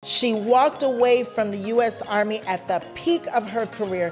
She walked away from the U.S. Army at the peak of her career,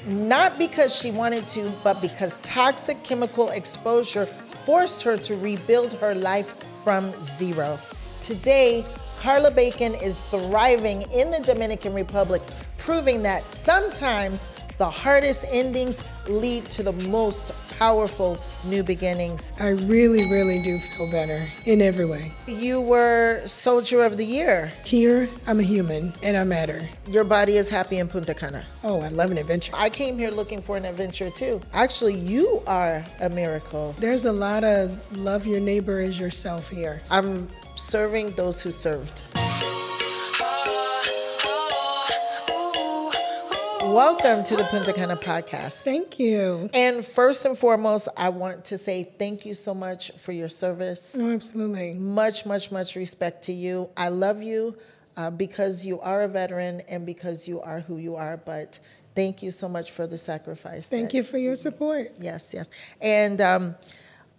not because she wanted to, but because toxic chemical exposure forced her to rebuild her life from zero. Today, Carla Bacon is thriving in the Dominican Republic, proving that sometimes the hardest endings lead to the most powerful new beginnings. I really, really do feel better in every way. You were Soldier of the Year. Here, I'm a human and I matter. Your body is happy in Punta Cana. Oh, I love an adventure. I came here looking for an adventure too. Actually, you are a miracle. There's a lot of love your neighbor as yourself here. I'm serving those who served. Welcome to the Punta Cana Podcast. Thank you. And first and foremost, I want to say thank you so much for your service. Oh, absolutely. Much, much, much respect to you. I love you because you are a veteran and because you are who you are, but thank you so much for the sacrifice. Thank you for your support. Yes, yes. And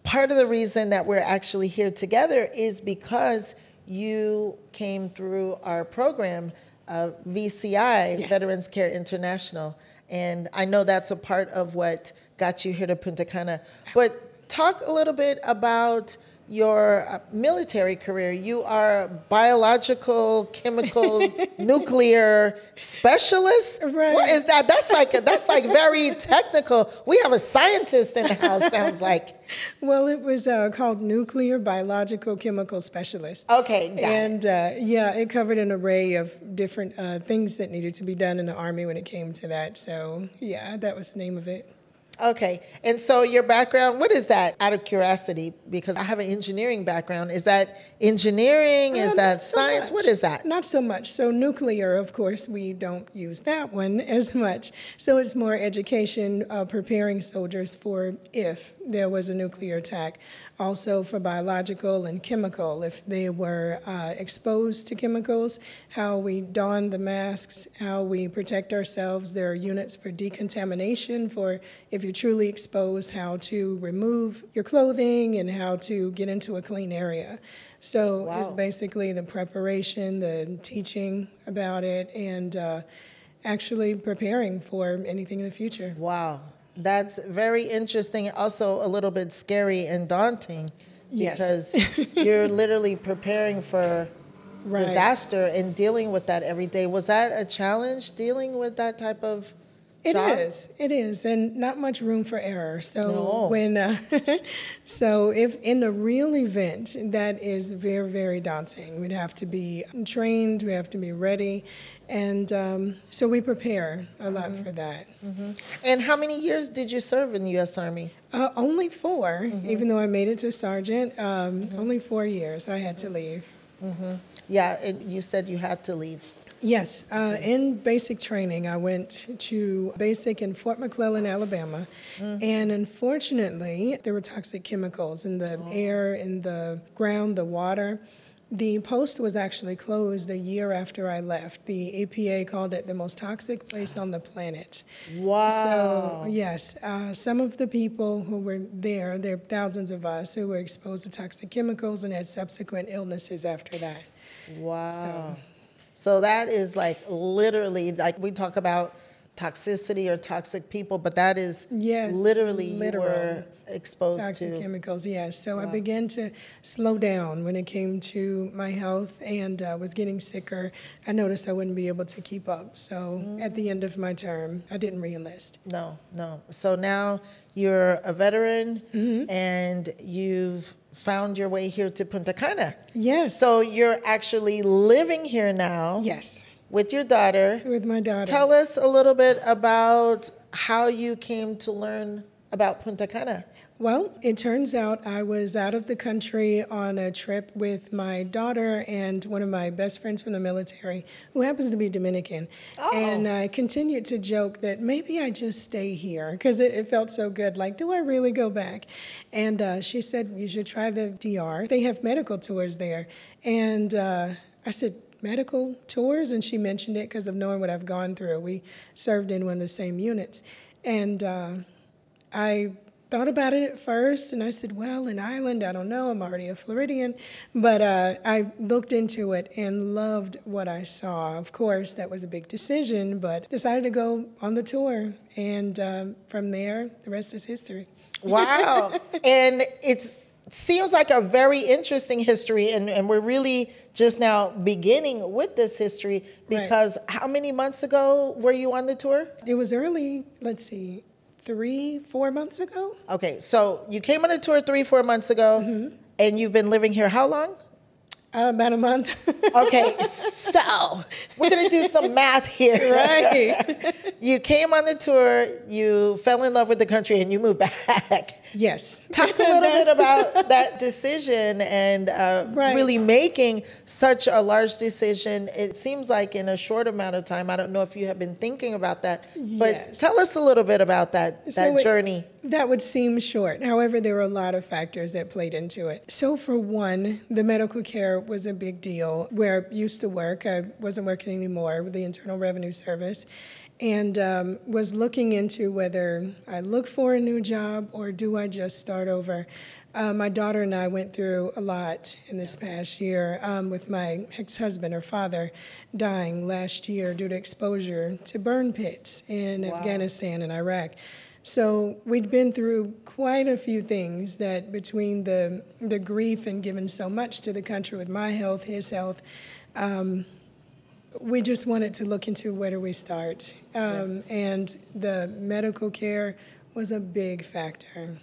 part of the reason that we're actually here together is because you came through our program, VCA, yes. Veterans Care International. And I know that's a part of what got you here to Punta Cana. But talk a little bit about your military career. You are a biological, chemical, nuclear specialist. Right. What is that? That's like very technical. We have a scientist in the house, sounds like. Well, it was called Nuclear Biological Chemical Specialist. Okay, got it. And yeah, it covered an array of different things that needed to be done in the Army when it came to that. So yeah, that was the name of it. Okay, and so your background, what is that, out of curiosity? Because I have an engineering background. Is that engineering? Is that science? What is that? Not so much. So nuclear, of course, we don't use that one as much. So it's more education, preparing soldiers for if there was a nuclear attack. Also for biological and chemical, if they were exposed to chemicals, how we don the masks, how we protect ourselves. There are units for decontamination for if you're truly exposed, how to remove your clothing and how to get into a clean area. So It's basically the preparation, the teaching about it, and actually preparing for anything in the future. Wow. That's very interesting, also a little bit scary and daunting. Yes. Because you're literally preparing for disaster and dealing with that every day. Was that a challenge, dealing with that type of job? It is, and not much room for error. So No. so if in a real event, that is very, very daunting. We'd have to be trained, we have to be ready, and so we prepare a lot for that. Mm-hmm. And how many years did you serve in the U.S. Army? Only 4, even though I made it to sergeant. Only 4 years I had to leave. Mm-hmm. Yeah, you said you had to leave. Yes, in basic training, I went to basic in Fort McClellan, Alabama, and unfortunately, there were toxic chemicals in the air, in the ground, the water. The post was actually closed a year after I left. The EPA called it the most toxic place on the planet. Wow. So, yes, some of the people who were there are thousands of us who were exposed to toxic chemicals and had subsequent illnesses after that. Wow. So that is like literally, like we talk about toxicity or toxic people, but that is literally you were exposed toxic to chemicals, yes. So I began to slow down when it came to my health and was getting sicker. I noticed I wouldn't be able to keep up. So at the end of my term, I didn't re-enlist. No. So now you're a veteran and you've found your way here to Punta Cana. Yes. So you're actually living here now. Yes. With your daughter. With my daughter. Tell us a little bit about how you came to learn about Punta Cana. Well, it turns out I was out of the country on a trip with my daughter and one of my best friends from the military, who happens to be Dominican. Oh. And I continued to joke that maybe I just stay here because it felt so good. Like, do I really go back? And she said, you should try the DR. They have medical tours there. And I said, medical tours? And she mentioned it because of knowing what I've gone through. We served in one of the same units. And I thought about it at first, and I said, well, an island, I don't know, I'm already a Floridian. But I looked into it and loved what I saw. Of course, that was a big decision, but decided to go on the tour. And from there, the rest is history. Wow. And it seems like a very interesting history, and we're really just now beginning with this history because how many months ago were you on the tour? It was early, 3-4 months ago. Okay, so you came on a tour 3-4 months ago, and you've been living here how long? About a month. Okay, so we're going to do some math here. Right. You came on the tour, you fell in love with the country, and you moved back. Yes. Talk a little bit about that decision and really making such a large decision. It seems like in a short amount of time. I don't know if you have been thinking about that, but tell us a little bit about that journey. That would seem short. However, there were a lot of factors that played into it. So for one, the medical care was a big deal. Where I used to work, I wasn't working anymore with the Internal Revenue Service, and was looking into whether I look for a new job or do I just start over. My daughter and I went through a lot in this past year with my ex-husband, her father, dying last year due to exposure to burn pits in Afghanistan and Iraq. So we'd been through quite a few things that between the grief and giving so much to the country with my health, his health, we just wanted to look into where do we start. And the medical care was a big factor.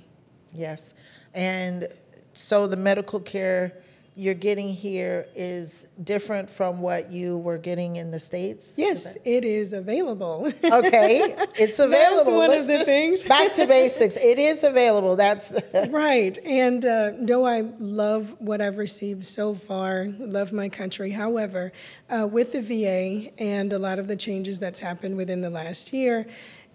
Yes. And so the medical care you're getting here is different from what you were getting in the States? Yes, it is available. Okay, it's available. That's one of the things. Back to basics. It is available. That's right. And though I love what I've received so far, love my country, however, with the VA and a lot of the changes that's happened within the last year,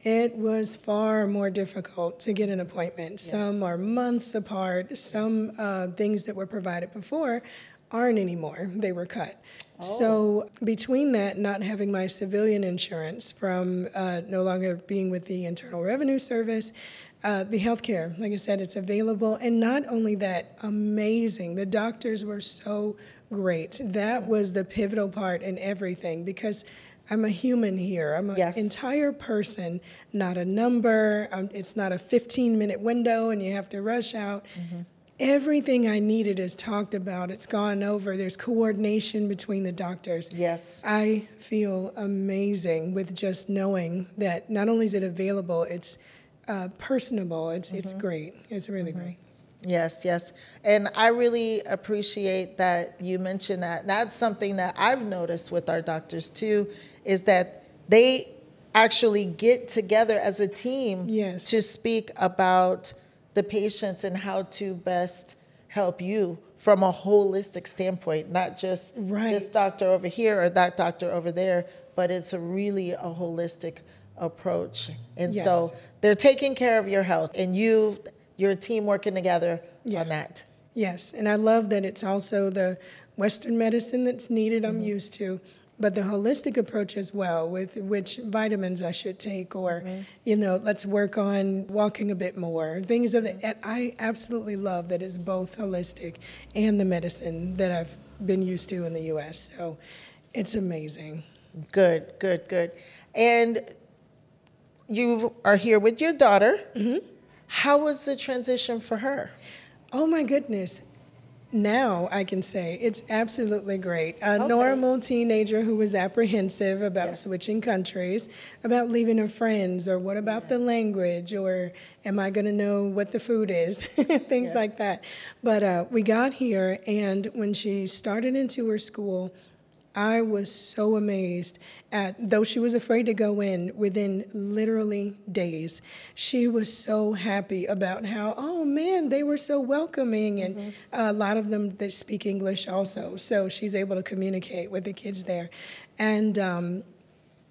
it was far more difficult to get an appointment. Yes. Some are months apart. Some things that were provided before aren't anymore. They were cut. Oh. So between that, not having my civilian insurance from no longer being with the Internal Revenue Service, the health care, like I said, it's available. And not only that, amazing. The doctors were so great. That was the pivotal part in everything because I'm a human here. I'm an entire person, not a number. It's not a 15-minute window and you have to rush out. Mm-hmm. Everything I needed is talked about. It's gone over. There's coordination between the doctors. Yes. I feel amazing with just knowing that not only is it available, it's personable. It's great. It's really great. Yes, yes. And I really appreciate that you mentioned that. That's something that I've noticed with our doctors too, is that they actually get together as a team to speak about the patients and how to best help you from a holistic standpoint, not just this doctor over here or that doctor over there, but it's really a holistic approach. And so they're taking care of your health and you're a team working together on that. Yes, and I love that it's also the Western medicine that's needed, I'm used to, but the holistic approach as well, with which vitamins I should take or, let's work on walking a bit more. Things of that. I absolutely love that it's both holistic and the medicine that I've been used to in the U.S., so it's amazing. Good, good, good. And you are here with your daughter. Mm-hmm. How was the transition for her? Oh, my goodness. Now I can say it's absolutely great. A normal teenager who was apprehensive about switching countries, about leaving her friends, or what about the language, or am I going to know what the food is, things like that. But we got here, and when she started into her school, I was so amazed at, though she was afraid to go in, within literally days, she was so happy about how, oh man, they were so welcoming, and a lot of them that speak English also, so she's able to communicate with the kids there. And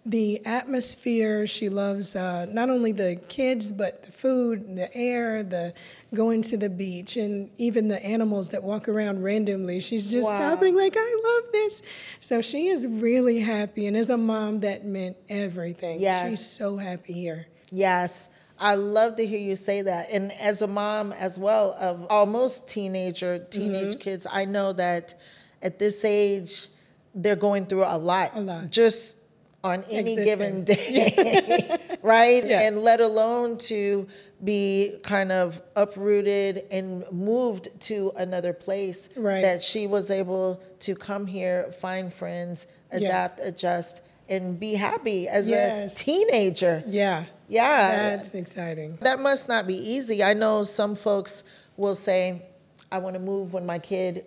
the atmosphere, she loves not only the kids, but the food, the air, the going to the beach, and even the animals that walk around randomly. She's just stopping like, I love this. So she is really happy, and as a mom, that meant everything. Yes. She's so happy here. Yes. I love to hear you say that. And as a mom as well of almost teenage kids, I know that at this age, they're going through a lot. Just on any given day, right? Yeah. And let alone to be kind of uprooted and moved to another place, that she was able to come here, find friends, adapt, adjust, and be happy as a teenager. Yeah. That's exciting. That must not be easy. I know some folks will say, I want to move when my kids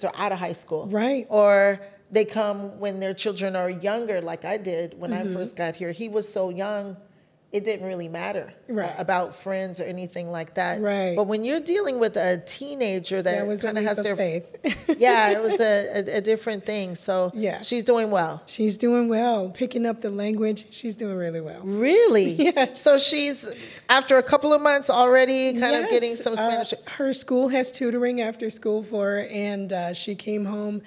are out of high school. Right. Or they come when their children are younger, like I did when I first got here. He was so young, it didn't really matter about friends or anything like that. Right. But when you're dealing with a teenager that kind of has their faith. It was a different thing. So she's doing well. She's doing well. Picking up the language, she's doing really well. Really? Yes. So she's, after a couple of months already, kind of getting some Spanish. Her school has tutoring after school for her, and she came home.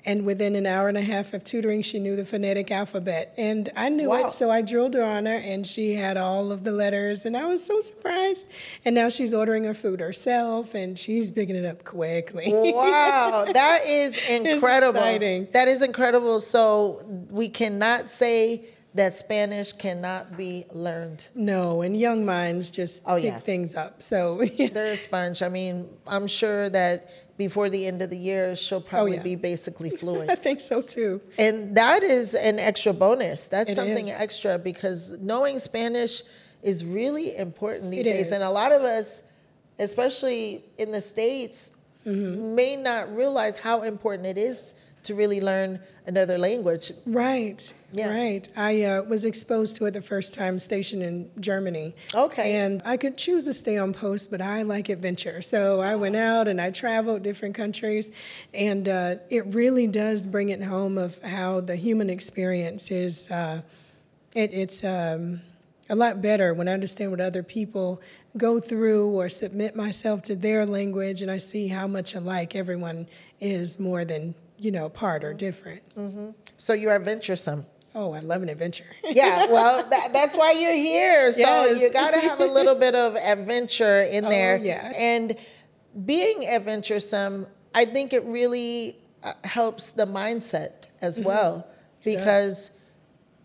And within an hour and a half of tutoring, she knew the phonetic alphabet. And I knew it, so I drilled her on her, and she had all of the letters, and I was so surprised. And now she's ordering her food herself, and she's picking it up quickly. Wow, that is incredible. It's exciting. That is incredible. So we cannot say that Spanish cannot be learned. No, and young minds just pick things up. So they're a sponge. I mean, I'm sure that before the end of the year, she'll probably be basically fluent. I think so too. And that is an extra bonus. That's something extra, because knowing Spanish is really important these days. And a lot of us, especially in the States, may not realize how important it is to really learn another language. Right. I was exposed to it the first time stationed in Germany. Okay. And I could choose to stay on post, but I like adventure. So I went out and I traveled different countries, and it really does bring it home of how the human experience is, it's a lot better when I understand what other people go through or submit myself to their language, and I see how much alike everyone is more than part or different. So you are adventuresome. Oh, I love an adventure. Yeah, well, that's why you're here. So you got to have a little bit of adventure in there. Yeah. And being adventuresome, I think it really helps the mindset as well, because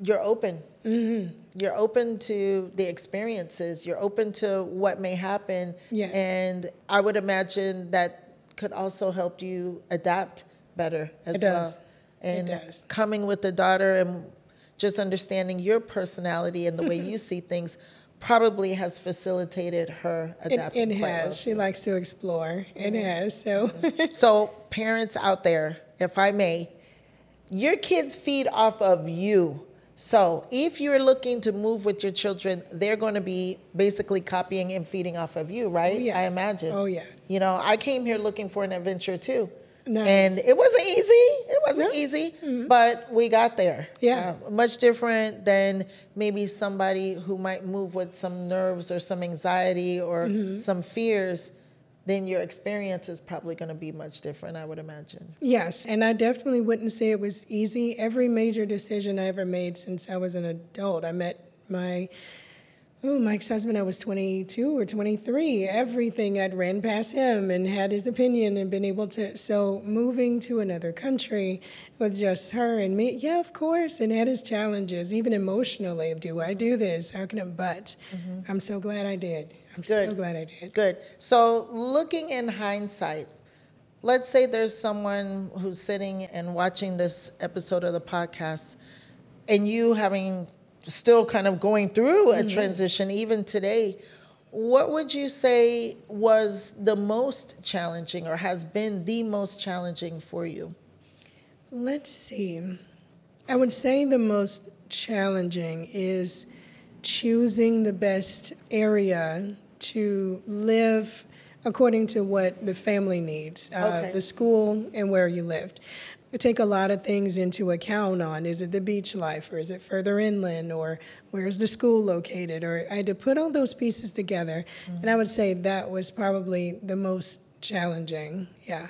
you're open. You're open to the experiences. You're open to what may happen. Yes. And I would imagine that could also help you adapt better as well. And it does. Coming with a daughter and just understanding your personality and the way you see things probably has facilitated her adapting. It has. Well. She likes to explore. It has. So, so parents out there, if I may, your kids feed off of you. So if you're looking to move with your children, they're going to be basically copying and feeding off of you, right? Yeah. I imagine. Oh, yeah. I came here looking for an adventure too. Nice. And it wasn't easy. But we got there. Yeah. Much different than maybe somebody who might move with some nerves or some anxiety or some fears. Then your experience is probably going to be much different, I would imagine. Yes, and I definitely wouldn't say it was easy. Every major decision I ever made since I was an adult, I met my ex-husband, I was 22 or 23. Everything I'd ran past him and had his opinion and been able to. So moving to another country with just her and me, yeah, of course, and had his challenges, even emotionally. Do I do this? How can I? But I'm so glad I did. So glad I did. Good. So looking in hindsight, let's say there's someone who's sitting and watching this episode of the podcast, and you having still kind of going through a transition even today, what would you say was the most challenging or has been the most challenging for you? Let's see. I would say the most challenging is choosing the best area to live according to what the family needs, the school and where you lived. I take a lot of things into account on, is it the beach life, or is it further inland, or where's the school located, or I had to put all those pieces together, and I would say that was probably the most challenging, yeah.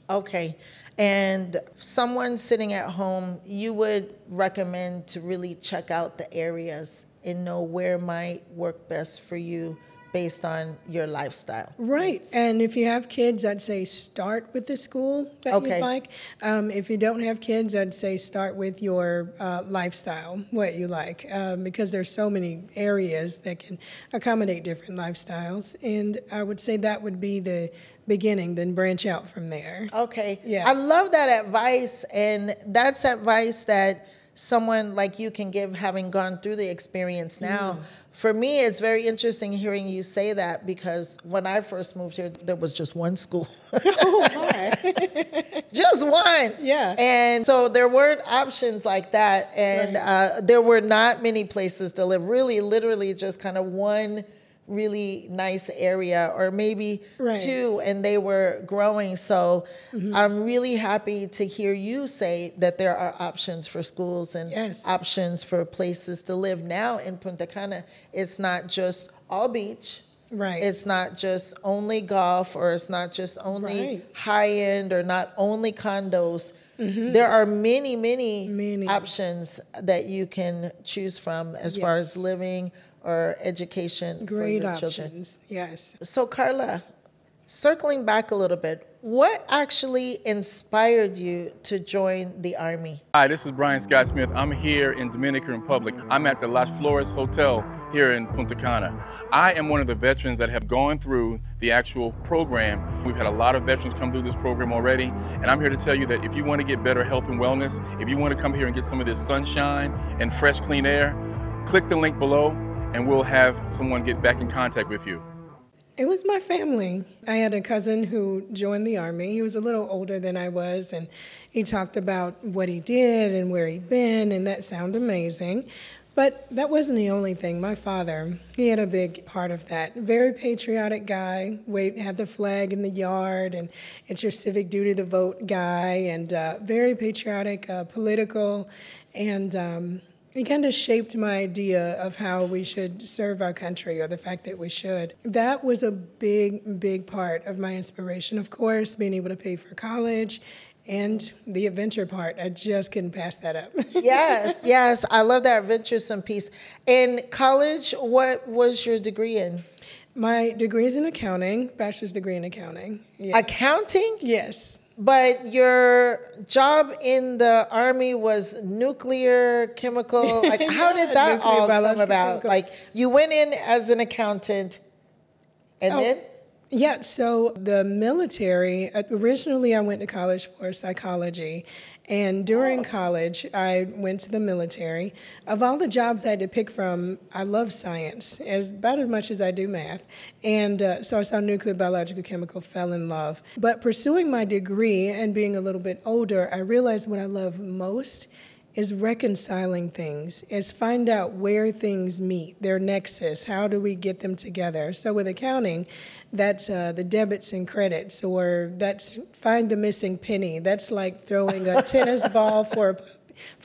Okay, and someone sitting at home, you would recommend to really check out the areas and know where might work best for you based on your lifestyle. Right. And if you have kids, I'd say start with the school that you'd like. If you don't have kids, I'd say start with your lifestyle, what you like, because there's so many areas that can accommodate different lifestyles. And I would say that would be the beginning, then branch out from there. Okay. Yeah. I love that advice, and that's advice that someone like you can give, having gone through the experience now. For me, it's very interesting hearing you say that, because when I first moved here, there was just one school. Oh, my. Just one. Yeah. And so there weren't options like that. And there were not many places to live, really, literally just kind of one really nice area, or maybe two, and they were growing. So I'm really happy to hear you say that there are options for schools and options for places to live. Now in Punta Cana, it's not just all beach. Right. It's not just only golf, or it's not just only high end, or not only condos. There are many options that you can choose from as far as living or education for your children. Options, yes. So Carla, circling back a little bit, what actually inspired you to join the Army? Hi, this is Brian Scott Smith. I'm here in Dominican Republic. I'm at the Las Flores Hotel here in Punta Cana. I am one of the veterans that have gone through the actual program. We've had a lot of veterans come through this program already, and I'm here to tell you that if you want to get better health and wellness, if you want to come here and get some of this sunshine and fresh, clean air, click the link below, and we'll have someone get back in contact with you. It was my family. I had a cousin who joined the Army. He was a little older than I was, and he talked about what he did and where he'd been, and that sounded amazing. But that wasn't the only thing. My father, he had a big part of that. Very patriotic guy, had the flag in the yard, and it's your civic duty to vote guy, and very patriotic, political, and it kind of shaped my idea of how we should serve our country, or the fact that we should. That was a big part of my inspiration. Of course, being able to pay for college, and the adventure part. I just couldn't pass that up. Yes. I love that adventuresome piece. In college, what was your degree in? My degree is in accounting, bachelor's degree in accounting. Yes. Accounting? Yes. But your job in the Army was nuclear, chemical. Like, how did that all come about? Chemical. Like, you went in as an accountant, and then? Yeah, so the military, originally I went to college for psychology. And during college, I went to the military. Of all the jobs I had to pick from, I love science about as much as I do math. And so I saw nuclear, biological, chemical, fell in love. But pursuing my degree and being a little bit older, I realized what I love most is reconciling things, is find out where things meet, their nexus, how do we get them together. So with accounting, that's the debits and credits, or that's find the missing penny. That's like throwing a tennis ball for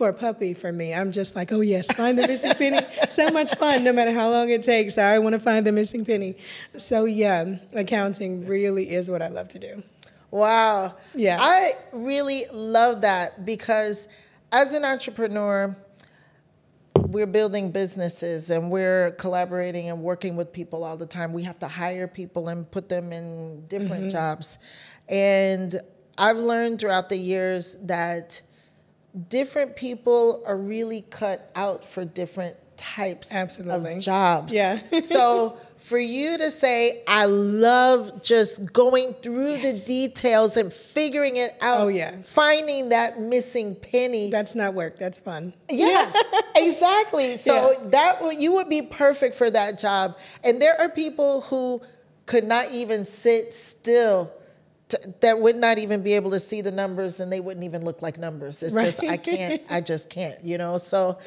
a puppy for me. I'm just like, oh yes, find the missing penny. So much fun, no matter how long it takes. I want to find the missing penny. So yeah, accounting really is what I love to do. Wow. Yeah. I really love that, because as an entrepreneur, we're building businesses and we're collaborating and working with people all the time. We have to hire people and put them in different jobs. And I've learned throughout the years that different people are really cut out for different types of jobs. Yeah. So for you to say, I love just going through the details and figuring it out. Oh, yeah. Finding that missing penny. That's not work. That's fun. Yeah, exactly. So you would be perfect for that job. And there are people who could not even sit still, that would not even be able to see the numbers, and they wouldn't even look like numbers. It's just, I just can't, So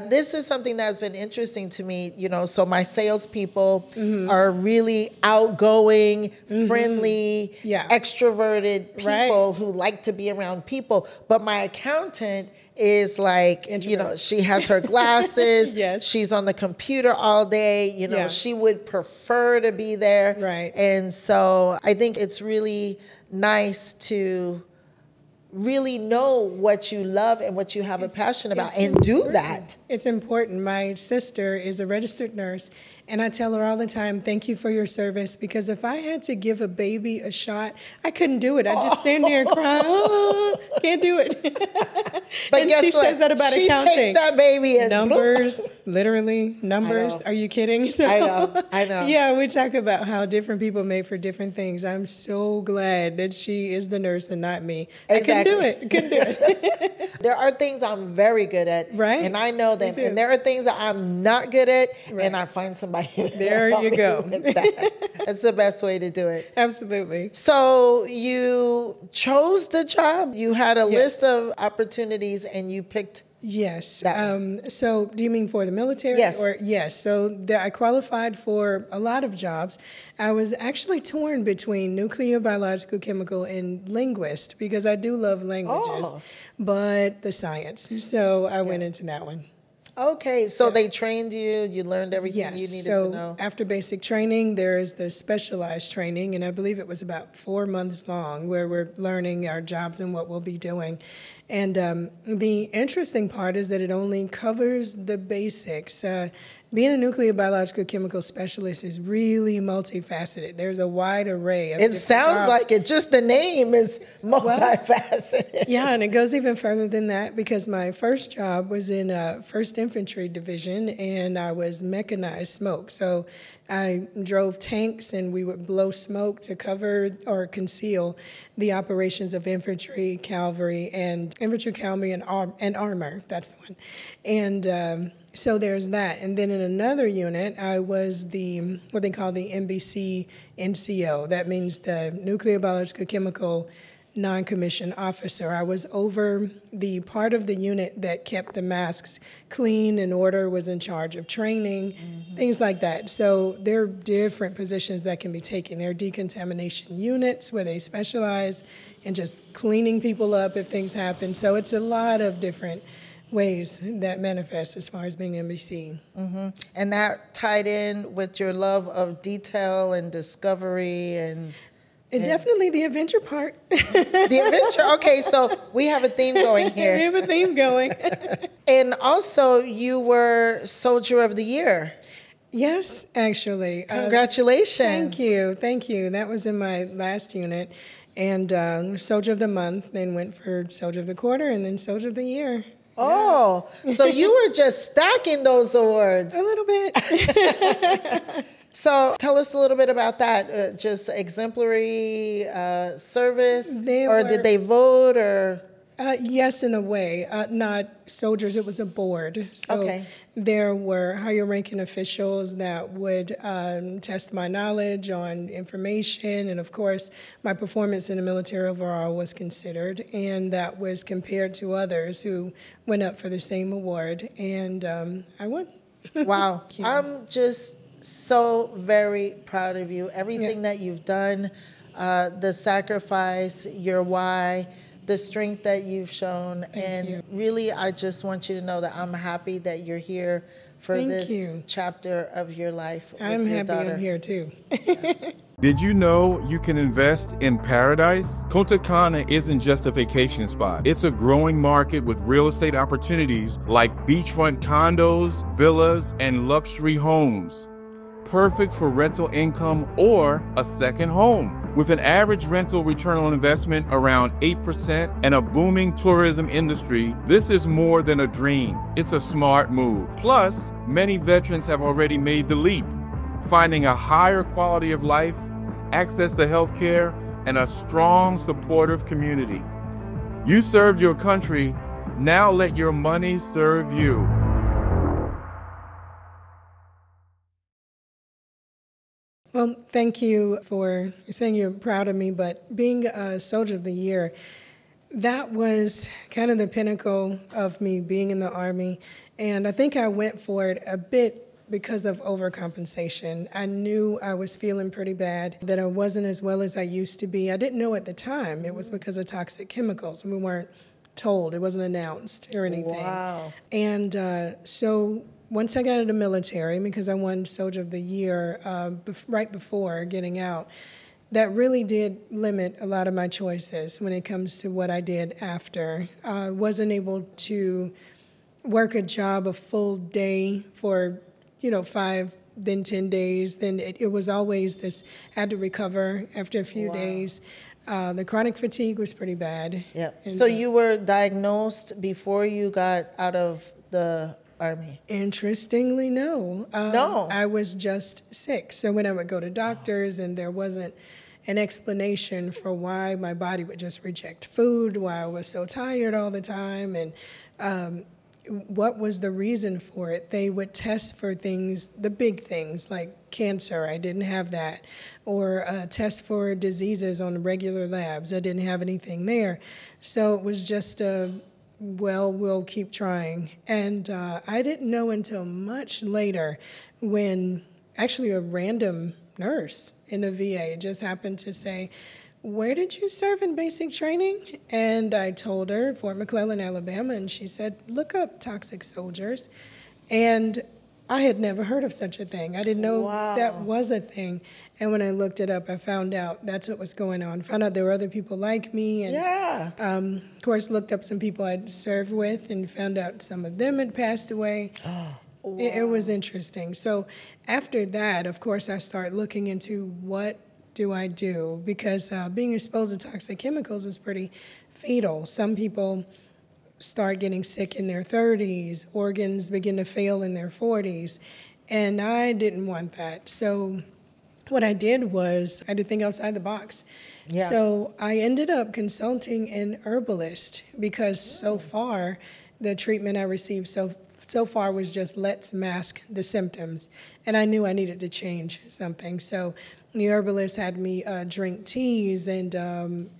this is something that's been interesting to me, so my salespeople are really outgoing, friendly, extroverted people who like to be around people. But my accountant is like, she has her glasses, she's on the computer all day, she would prefer to be there. Right. And so I think it's really nice to really know what you love and what you have a passion about and do that. It's important. My sister is a registered nurse, and I tell her all the time, thank you for your service, because if I had to give a baby a shot, I couldn't do it. I'd just stand there and cry, oh, can't do it. But and guess she what? says that about accounting. She takes that baby and numbers, literally, numbers. Are you kidding? So, I know. Yeah, we talk about how different people make for different things. I'm so glad that she is the nurse and not me. Exactly. I couldn't do it. There are things I'm very good at, right? And I know them. And there are things that I'm not good at, right. And I find somebody. There you go. That's the best way to do it. Absolutely. So you chose the job. You had a list of opportunities, and you picked. Yes. So do you mean for the military? Yes. Yes. So I qualified for a lot of jobs. I was actually torn between nuclear, biological, chemical, and linguist, because I do love languages, but the science. So I went into that one. Okay, so they trained you, you learned everything you needed to know. After basic training, there is the specialized training, and I believe it was about 4 months long, where we're learning our jobs and what we'll be doing. And the interesting part is that it only covers the basics. Being a nuclear, biological, chemical specialist is really multifaceted. There's a wide array of It sounds jobs. like it. Just the name is multifaceted. Yeah, and it goes even further than that, because my first job was in 1st Infantry Division, and I was mechanized smoke. So I drove tanks, and we would blow smoke to cover or conceal the operations of infantry, cavalry, and armor. That's the one. And so there's that. And then in another unit, I was what they call the NBC NCO. That means the Nuclear, Biological, Chemical Non-Commissioned Officer. I was over the part of the unit that kept the masks clean and order, was in charge of training, things like that. So there are different positions that can be taken. There are decontamination units where they specialize in just cleaning people up if things happen. So it's a lot of different ways that manifest as far as being NBC. And that tied in with your love of detail and discovery and definitely the adventure part. The adventure. Okay, so we have a theme going here. We have a theme going. And also, you were Soldier of the Year. Yes, actually. Congratulations. Thank you. That was in my last unit. And Soldier of the Month, then went for Soldier of the Quarter, and then Soldier of the Year. Oh, so you were just stacking those awards. A little bit. So tell us a little bit about that. Just exemplary service, did they vote, or? Yes, in a way. Not soldiers, it was a board. So there were higher ranking officials that would test my knowledge on information, and of course my performance in the military overall was considered, and that was compared to others who went up for the same award, and I won. Wow. I'm just so very proud of you. Everything that you've done, the sacrifice, your why, the strength that you've shown. Thank you. Really, I just want you to know that I'm happy that you're here for this chapter of your life with I'm your happy daughter. I'm here too. Did you know you can invest in paradise? Punta Cana isn't just a vacation spot. It's a growing market with real estate opportunities like beachfront condos, villas, and luxury homes. Perfect for rental income or a second home. With an average rental return on investment around 8% and a booming tourism industry, this is more than a dream. It's a smart move. Plus, many veterans have already made the leap, finding a higher quality of life, access to health care, and a strong, supportive community. You served your country, now let your money serve you. Well, thank you for saying you're proud of me, but being a Soldier of the Year, that was kind of the pinnacle of me being in the Army, and I think I went for it a bit because of overcompensation. I knew I was feeling pretty bad, that I wasn't as well as I used to be. I didn't know at the time it was because of toxic chemicals. We weren't told, it wasn't announced or anything. Wow. And so once I got out of the military, because I won Soldier of the Year right before getting out, that really did limit a lot of my choices when it comes to what I did after. I wasn't able to work a job a full day for, 5, then 10 days. Then it was always this, had to recover after a few days. The chronic fatigue was pretty bad. Yeah. So you were diagnosed before you got out of the Army? Interestingly, no. No. I was just sick. So when I would go to doctors and there wasn't an explanation for why my body would just reject food, why I was so tired all the time, and what was the reason for it. They would test for things, the big things like cancer, I didn't have that, or test for diseases on regular labs, I didn't have anything there. So it was just we'll keep trying. And I didn't know until much later when actually a random nurse in the VA just happened to say, "Where did you serve in basic training?" And I told her, Fort McClellan, Alabama, and she said, "Look up toxic soldiers." And I had never heard of such a thing. I didn't know that was a thing. And when I looked it up, I found out that's what was going on. Found out there were other people like me. And of course, looked up some people I'd served with and found out some of them had passed away. It was interesting. So after that, of course, I started looking into what do I do? Because being exposed to toxic chemicals is pretty fatal. Some people start getting sick in their 30s, organs begin to fail in their 40s, and I didn't want that. So what I did was I had to think outside the box. Yeah. So I ended up consulting an herbalist because so far the treatment I received so far was just let's mask the symptoms, and I knew I needed to change something. So the herbalist had me drink teas and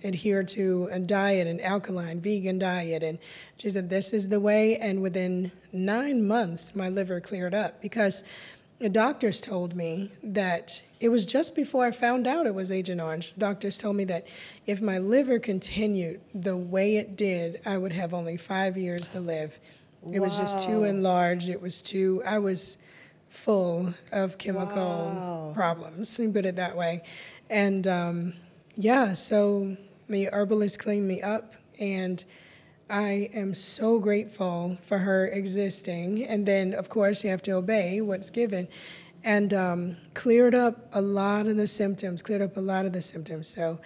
adhere to a diet, an alkaline, vegan diet. And she said, this is the way. And within 9 months, my liver cleared up because the doctors told me that it was just before I found out it was Agent Orange. The doctors told me that if my liver continued the way it did, I would have only 5 years to live. It was just too enlarged. I was full of chemical problems, put it that way. And so the herbalist cleaned me up, and I am so grateful for her existing. And then, of course, you have to obey what's given. And cleared up a lot of the symptoms, So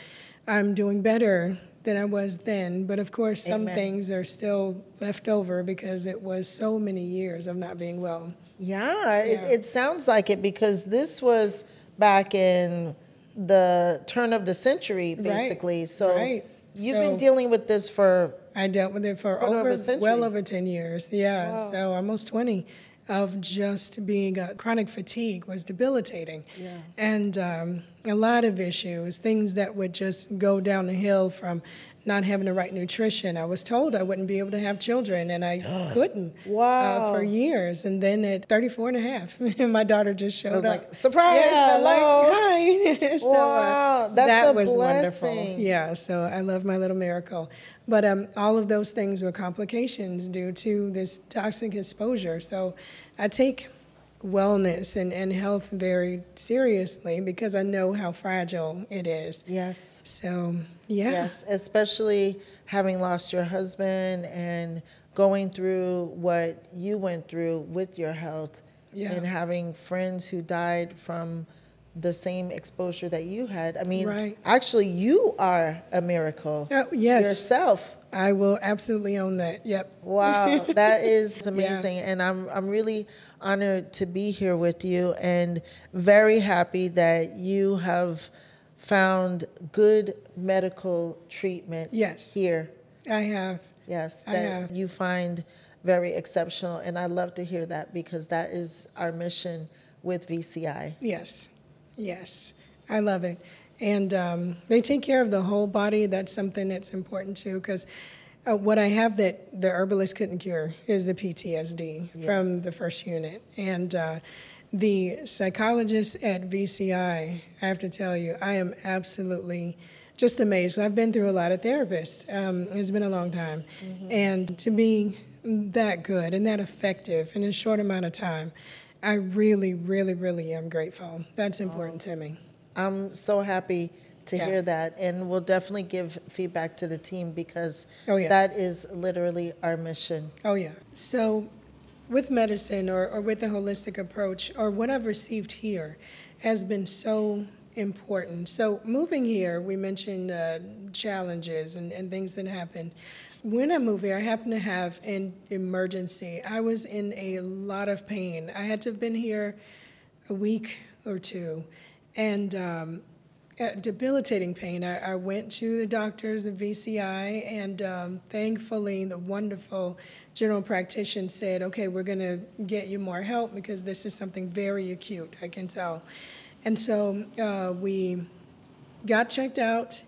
I'm doing better than I was then. But, of course, some things are still left over because it was so many years of not being well. Yeah. It sounds like it because this was back in the turn of the century, basically. You've been dealing with this for... I dealt with it for well over 10 years. Yeah, so almost 20 of just being chronic fatigue was debilitating. Yeah. And a lot of issues, things that would just go down the hill from not having the right nutrition. I was told I wouldn't be able to have children, and I couldn't for years. And then at 34 and a half, my daughter just showed up. Like, surprise, hello. Hi. So that was blessing. Wonderful. Yeah, so I love my little miracle. But all of those things were complications due to this toxic exposure. So I take wellness and health very seriously because I know how fragile it is. Yes. So, yeah. Yes, especially having lost your husband and going through what you went through with your health and having friends who died from the same exposure that you had. I mean, actually, you are a miracle yourself. I will absolutely own that. Yep. Wow, that is amazing. And I'm really honored to be here with you and very happy that you have found good medical treatment here. I have. Yes, that you find very exceptional. And I love to hear that because that is our mission with VCI. Yes, I love it. And they take care of the whole body. That's something that's important too, because what I have that the herbalist couldn't cure is the PTSD from the first unit. And the psychologist at VCI, I have to tell you, I am absolutely just amazed. I've been through a lot of therapists. It's been a long time. And to be that good and that effective in a short amount of time, I really, really, really am grateful. That's important to me. I'm so happy to hear that. And we'll definitely give feedback to the team because Oh, yeah. that is literally our mission. Oh, yeah. So with medicine or with the holistic approach or what I've received here has been so important. So moving here, we mentioned challenges and things that happened. When I moved here, I happened to have an emergency. I was in a lot of pain. I had to have been here a week or two, and debilitating pain. I went to the doctors at VCI, and thankfully the wonderful general practitioner said, okay, we're going to get you more help because this is something very acute, I can tell. And so we got checked out,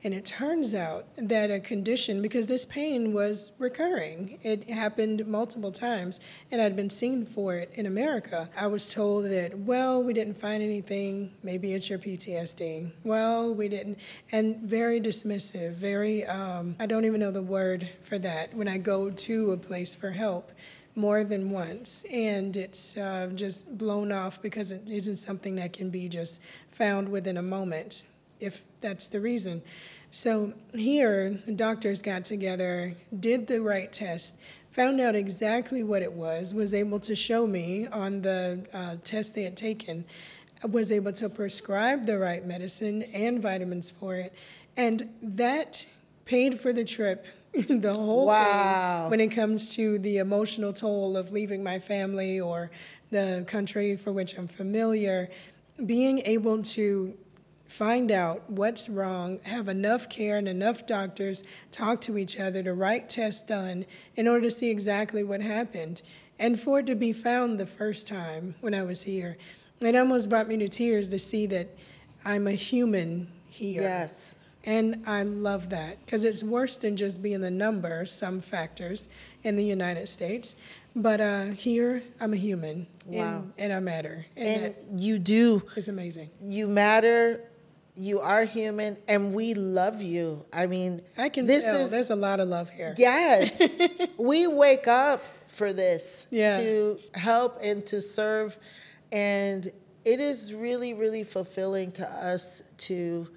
and it turns out that a condition, because this pain was recurring, it happened multiple times, and I'd been seen for it in America. I was told that, well, we didn't find anything, maybe it's your PTSD. Well, we didn't, and very dismissive, very, I don't even know the word for that when I go to a place for help more than once, and it's just blown off because it isn't something that can be just found within a moment, if that's the reason. So here, doctors got together, did the right test, found out exactly what it was able to show me on the test they had taken, was able to prescribe the right medicine and vitamins for it, and that paid for the trip. The whole thing when it comes to the emotional toll of leaving my family or the country for which I'm familiar, being able to find out what's wrong, have enough care and enough doctors talk to each other, the right test done in order to see exactly what happened. And for it to be found the first time when I was here, it almost brought me to tears to see that I'm a human here. Yes. And I love that because it's worse than just being the number, some factors in the United States. But here, I'm a human. Wow. And I matter. And you do. It's amazing. You matter. You are human, and we love you. I mean, I can tell. There's a lot of love here. Yes. We wake up for this to help and to serve. And it is really, really fulfilling to us to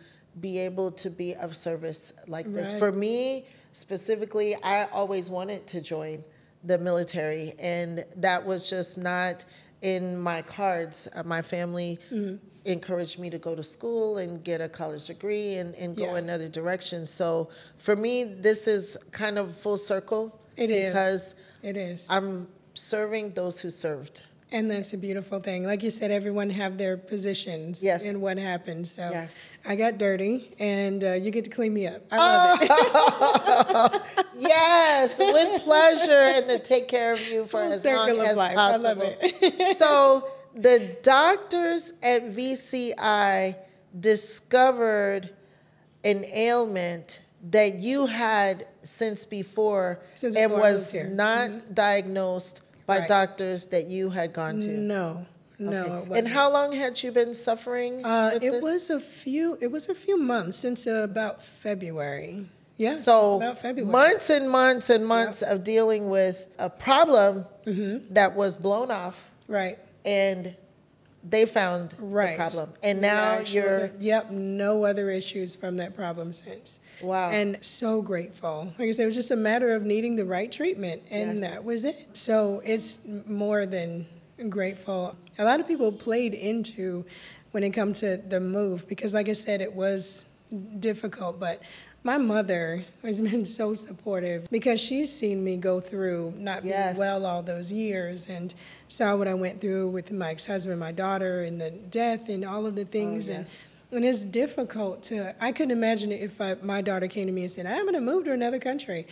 be able to be of service like this. Right. For me, specifically, I always wanted to join the military, and that was just not in my cards. My family encouraged me to go to school and get a college degree and go another direction. So for me, this is kind of full circle. It is. Because it is. I'm serving those who served. And that's a beautiful thing. Like you said, everyone have their positions in what happened. So I got dirty, and you get to clean me up. I love it. Yes, with pleasure, and to take care of you for as long as possible. I love it. So the doctors at VCI discovered an ailment that you had since before and was not diagnosed by doctors that you had gone to? No, it wasn't. And how long had you been suffering with this? It was a few months, since about February. Yeah, so about February. Months and months and months of dealing with a problem that was blown off. Right. And they found the problem. And now you're... Yep, no other issues from that problem since. Wow. And so grateful. Like I said, it was just a matter of needing the right treatment, and that was it. So it's more than grateful. A lot of people played into when it comes to the move, because like I said, it was difficult, but my mother has been so supportive because she's seen me go through not being well all those years and saw what I went through with my ex-husband, my daughter, and the death and all of the things. And it's difficult to, I couldn't imagine it if my daughter came to me and said, I'm going to move to another country.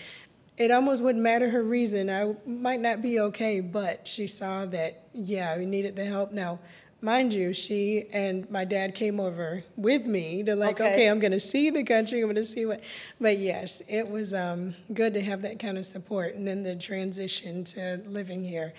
It almost wouldn't matter her reason. I might not be okay, but she saw that, we needed the help. Now, mind you, she and my dad came over with me to okay, I'm going to see the country, I'm going to see what. But yes, it was good to have that kind of support. And then the transition to living here.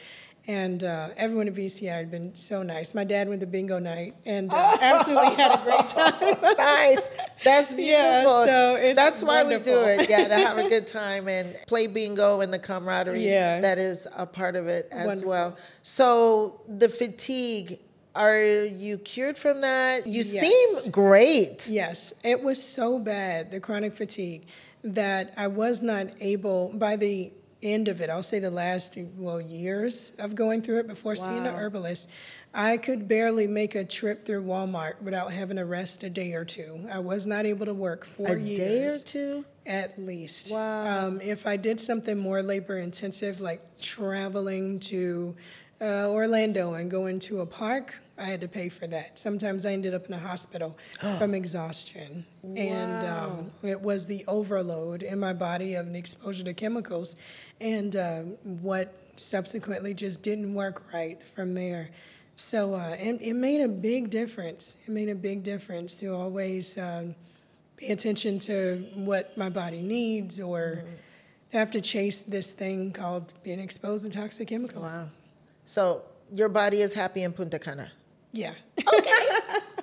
And everyone at VCI had been so nice. My dad went to bingo night and absolutely had a great time. Nice. That's beautiful. So it's That's why wonderful. we do it, to have a good time and play bingo and the camaraderie that is a part of it as well. So the fatigue Are you cured from that? You Yes. seem great. Yes, it was so bad, the chronic fatigue, that I was not able, by the end of it, I'll say the last, years of going through it before seeing an herbalist, I could barely make a trip through Walmart without having to rest a day or two. I was not able to work for years. A day or two? At least. Wow. If I did something more labor intensive, like traveling to Orlando and going to a park, I had to pay for that. Sometimes I ended up in a hospital from exhaustion. Wow. And it was the overload in my body of the exposure to chemicals and what subsequently just didn't work right from there. So it made a big difference. It made a big difference to always pay attention to what my body needs or have to chase this thing called being exposed to toxic chemicals. Wow. So your body is happy in Punta Cana? Yeah. Okay.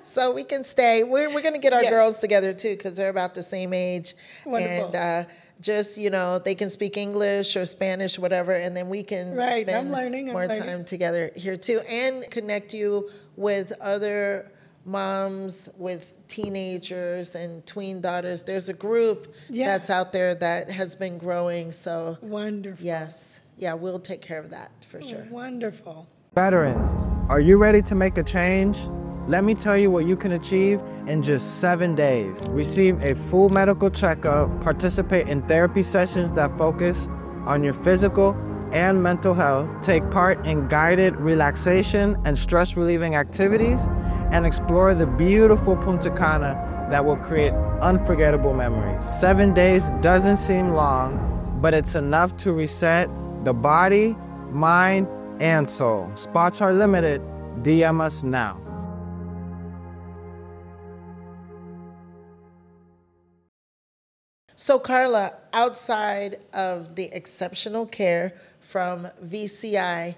So we can stay. We're going to get our girls together too because they're about the same age. Wonderful. And just, they can speak English or Spanish, whatever, and then we can spend more time together here too and connect you with other moms with teenagers and tween daughters. There's a group that's out there that has been growing. So wonderful. Yes. Yeah, we'll take care of that for sure. Wonderful. Veterans, are you ready to make a change? Let me tell you what you can achieve in just 7 days. Receive a full medical checkup, participate in therapy sessions that focus on your physical and mental health, take part in guided relaxation and stress-relieving activities, and explore the beautiful Punta Cana that will create unforgettable memories. 7 days doesn't seem long, but it's enough to reset the body, mind, and soul. Spots are limited. DM us now. So Carla, outside of the exceptional care from VCI,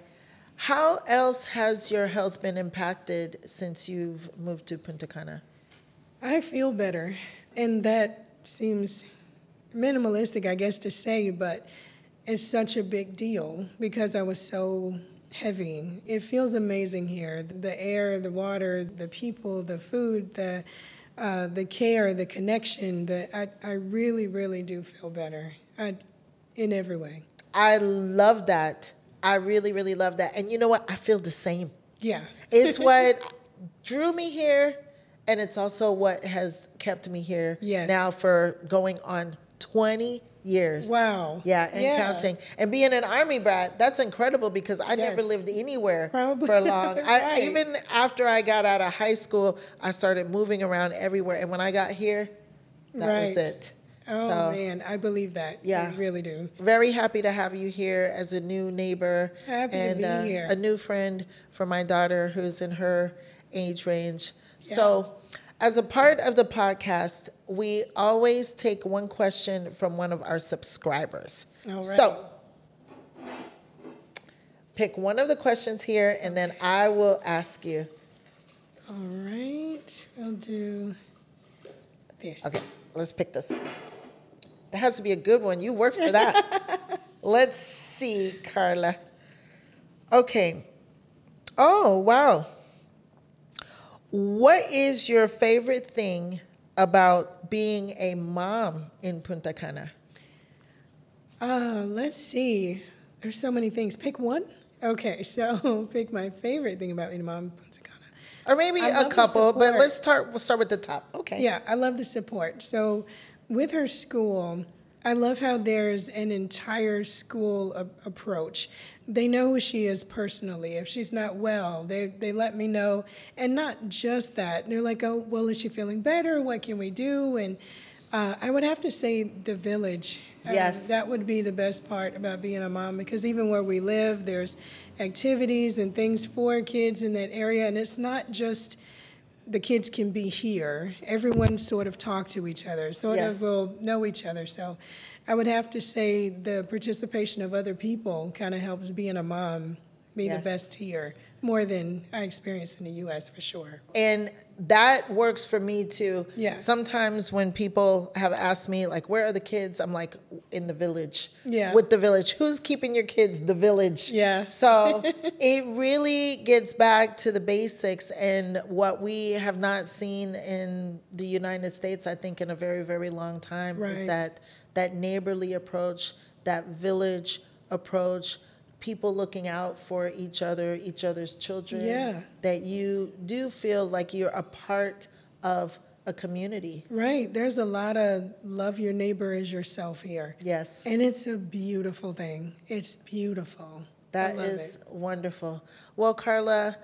how else has your health been impacted since you've moved to Punta Cana? I feel better, and that seems minimalistic, I guess, to say, but it's such a big deal because I was so heavy. It feels amazing here. The air, the water, the people, the food, the care, the connection. I really, really do feel better in every way. I love that. I really, really love that. And you know what? I feel the same. Yeah. It's what drew me here, and it's also what has kept me here now for going on 20 years. Wow. Yeah, and counting. And being an Army brat, that's incredible because I never lived anywhere for long. Even after I got out of high school, I started moving around everywhere. And when I got here, that was it. Oh, man, I believe that. Yeah. I really do. Very happy to have you here as a new neighbor. Happy to be here. A new friend for my daughter who's in her age range. Yeah. So as a part of the podcast, we always take one question from one of our subscribers. All right. So pick one of the questions here, and then I will ask you. All right. I'll do this. Okay, let's pick this one. It has to be a good one. You worked for that. Let's see, Carla. Okay. Oh, wow. What is your favorite thing about being a mom in Punta Cana? Let's see. There's so many things. Pick one? Okay, so pick my favorite thing about being a mom in Punta Cana. Or maybe a couple, but we'll start with the top. Okay. Yeah, I love the support. So with her school, I love how there's an entire school approach. They know who she is personally. If she's not well, they let me know. And not just that. They're like, oh, well, is she feeling better? What can we do? And I would have to say the village. Yes. That would be the best part about being a mom, because even where we live, there's activities and things for kids in that area. And it's not just the kids can be here. Everyone sort of talk to each other, sort of will know each other. So I would have to say the participation of other people kind of helps being a mom be the best here, more than I experienced in the U.S. for sure. And that works for me too. Yeah. Sometimes when people have asked me, like, where are the kids? I'm like, in the village. Yeah. With the village. Who's keeping your kids? The village. Yeah. So it really gets back to the basics, and what we have not seen in the United States, I think, in a very, very long time, is that neighborly approach, that village approach, people looking out for each other, each other's children. Yeah. That you do feel like you're a part of a community. Right. There's a lot of love your neighbor as yourself here. Yes. And it's a beautiful thing. It's beautiful. That is wonderful. Well, Carla,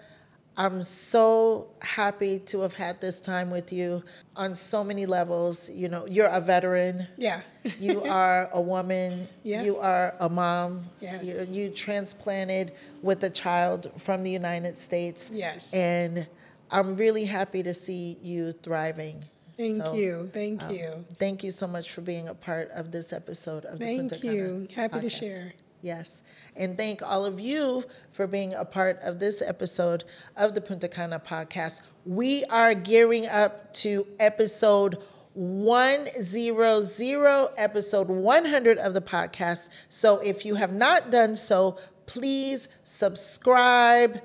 I'm so happy to have had this time with you on so many levels. You know, you're a veteran. Yeah. You are a woman. Yeah. You are a mom. Yes. You transplanted with a child from the United States. Yes. And I'm really happy to see you thriving. Thank you. Thank you. Thank you so much for being a part of this episode of the Punta Thank Cana you. Happy to Podcast. share. Yes. And thank all of you for being a part of this episode of the Punta Cana Podcast. We are gearing up to episode 100, episode 100 of the podcast. So if you have not done so, please subscribe,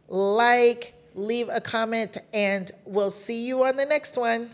like, leave a comment, and we'll see you on the next one.